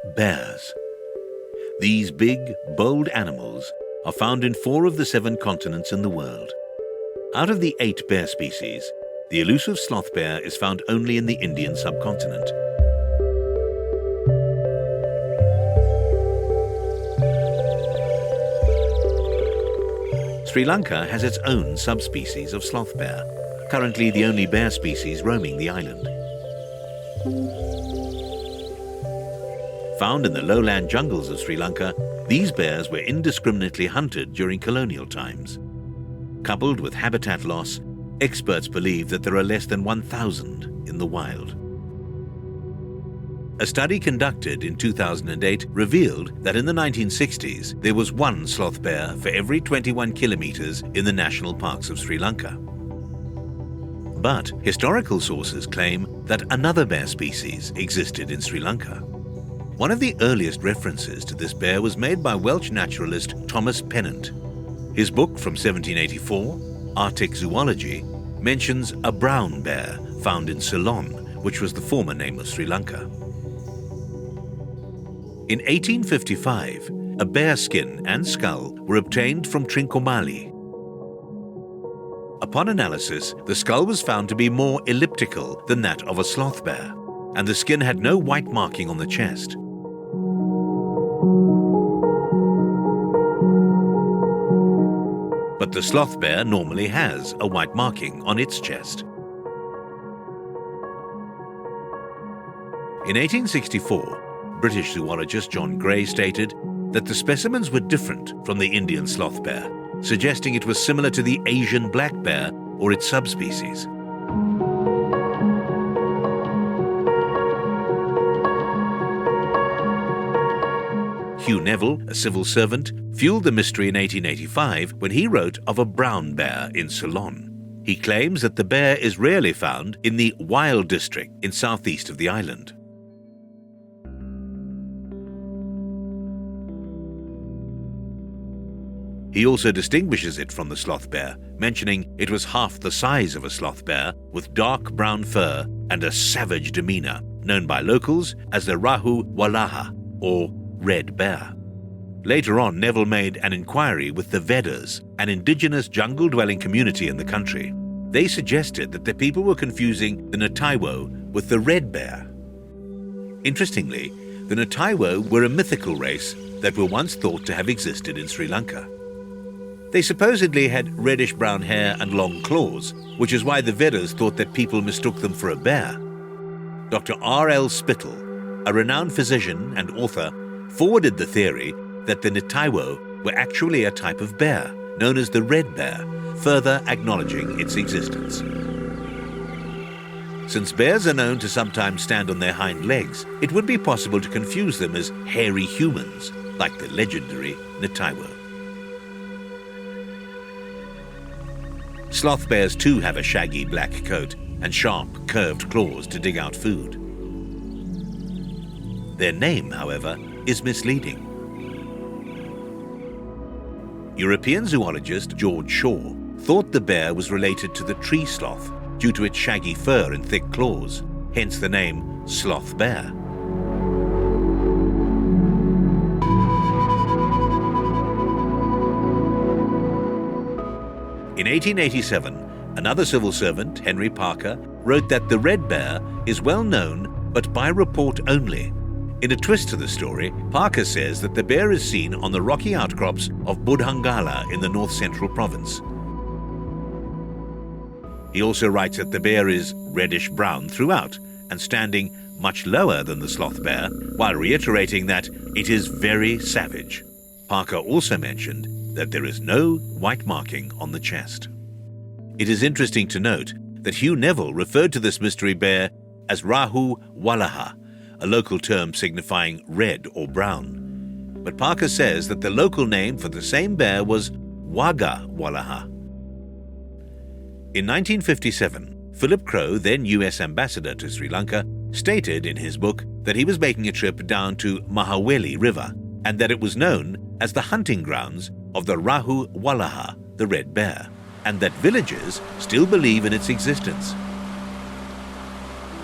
Bears. These big, bold animals are found in 4 of the 7 continents in the world. Out of the 8 bear species, the elusive sloth bear is found only in the Indian subcontinent. Sri Lanka has its own subspecies of sloth bear, currently the only bear species roaming the island. Found in the lowland jungles of Sri Lanka, these bears were indiscriminately hunted during colonial times. Coupled with habitat loss, experts believe that there are less than 1,000 in the wild. A study conducted in 2008 revealed that in the 1960s there was 1 sloth bear for every 21 kilometers in the national parks of Sri Lanka. But historical sources claim that another bear species existed in Sri Lanka. One of the earliest references to this bear was made by Welsh naturalist Thomas Pennant. His book from 1784, Arctic Zoology, mentions a brown bear found in Ceylon, which was the former name of Sri Lanka. In 1855, a bear skin and skull were obtained from Trincomalee. Upon analysis, the skull was found to be more elliptical than that of a sloth bear, and the skin had no white marking on the chest. But the sloth bear normally has a white marking on its chest. In 1864, British zoologist John Gray stated that the specimens were different from the Indian sloth bear, suggesting it was similar to the Asian black bear or its subspecies. Hugh Neville, a civil servant, fueled the mystery in 1885 when he wrote of a brown bear in Ceylon. He claims that the bear is rarely found in the Wild district in southeast of the island. He also distinguishes it from the sloth bear, mentioning it was half the size of a sloth bear with dark brown fur and a savage demeanor, known by locals as the rahu, walaha, or red bear. Later on, Neville made an inquiry with the Vedas, an indigenous jungle-dwelling community in the country. They suggested that the people were confusing the Nataiwo with the red bear. Interestingly, the Nataiwo were a mythical race that were once thought to have existed in Sri Lanka. They supposedly had reddish-brown hair and long claws, which is why the Vedas thought that people mistook them for a bear. Dr. R.L. Spittle, a renowned physician and author, forwarded the theory that the Nataiwo were actually a type of bear, known as the red bear, further acknowledging its existence. Since bears are known to sometimes stand on their hind legs, it would be possible to confuse them as hairy humans, like the legendary Nataiwo. Sloth bears too have a shaggy black coat and sharp, curved claws to dig out food. Their name, however, is misleading. European zoologist George Shaw thought the bear was related to the tree sloth due to its shaggy fur and thick claws, hence the name Sloth Bear. In 1887, another civil servant, Henry Parker, wrote that the red bear is well known but by report only. In a twist to the story, Parker says that the bear is seen on the rocky outcrops of Budhangala in the north-central province. He also writes that the bear is reddish-brown throughout and standing much lower than the sloth bear, while reiterating that it is very savage. Parker also mentioned that there is no white marking on the chest. It is interesting to note that Hugh Neville referred to this mystery bear as rahu walaha, a local term signifying red or brown. But Parker says that the local name for the same bear was Waga Walaha. In 1957, Philip Crowe, then US ambassador to Sri Lanka, stated in his book that he was making a trip down to Mahaweli River and that it was known as the hunting grounds of the rahu walaha, the red bear, and that villagers still believe in its existence.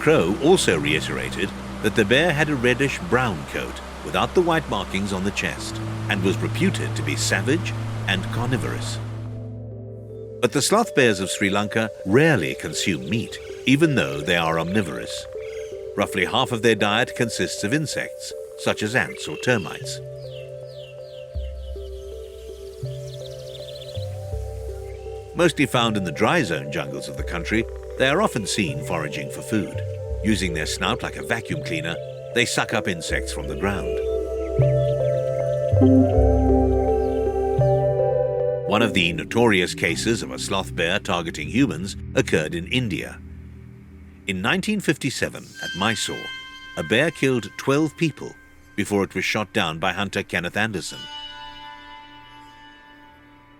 Crowe also reiterated that the bear had a reddish-brown coat without the white markings on the chest and was reputed to be savage and carnivorous. But the sloth bears of Sri Lanka rarely consume meat, even though they are omnivorous. Roughly half of their diet consists of insects, such as ants or termites. Mostly found in the dry zone jungles of the country, they are often seen foraging for food. Using their snout like a vacuum cleaner, they suck up insects from the ground. One of the notorious cases of a sloth bear targeting humans occurred in India. In 1957, at Mysore, a bear killed 12 people before it was shot down by hunter Kenneth Anderson.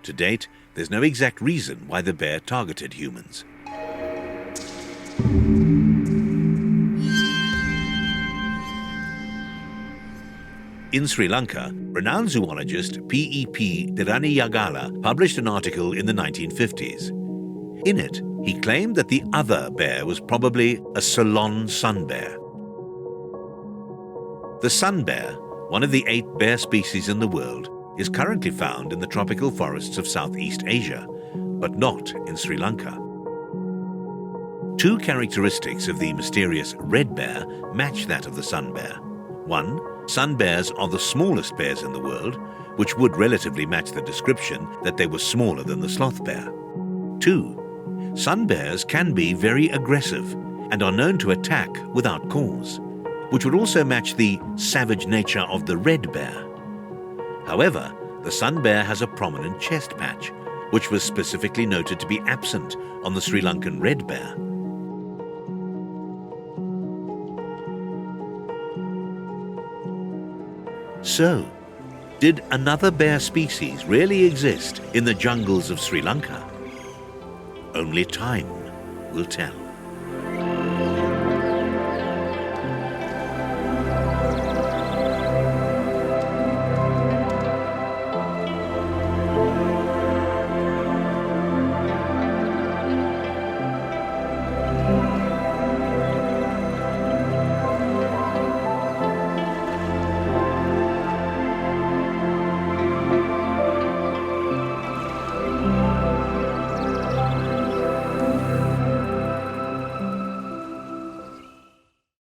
To date, there's no exact reason why the bear targeted humans. In Sri Lanka, renowned zoologist P.E.P. Thiraniyagala published an article in the 1950s. In it, he claimed that the other bear was probably a Ceylon sun bear. The sun bear, one of the 8 bear species in the world, is currently found in the tropical forests of Southeast Asia, but not in Sri Lanka. 2 characteristics of the mysterious red bear match that of the sun bear. 1. Sun bears are the smallest bears in the world, which would relatively match the description that they were smaller than the sloth bear. 2. Sun bears can be very aggressive and are known to attack without cause, which would also match the savage nature of the red bear. However, the sun bear has a prominent chest patch, which was specifically noted to be absent on the Sri Lankan red bear. So, did another bear species really exist in the jungles of Sri Lanka? Only time will tell.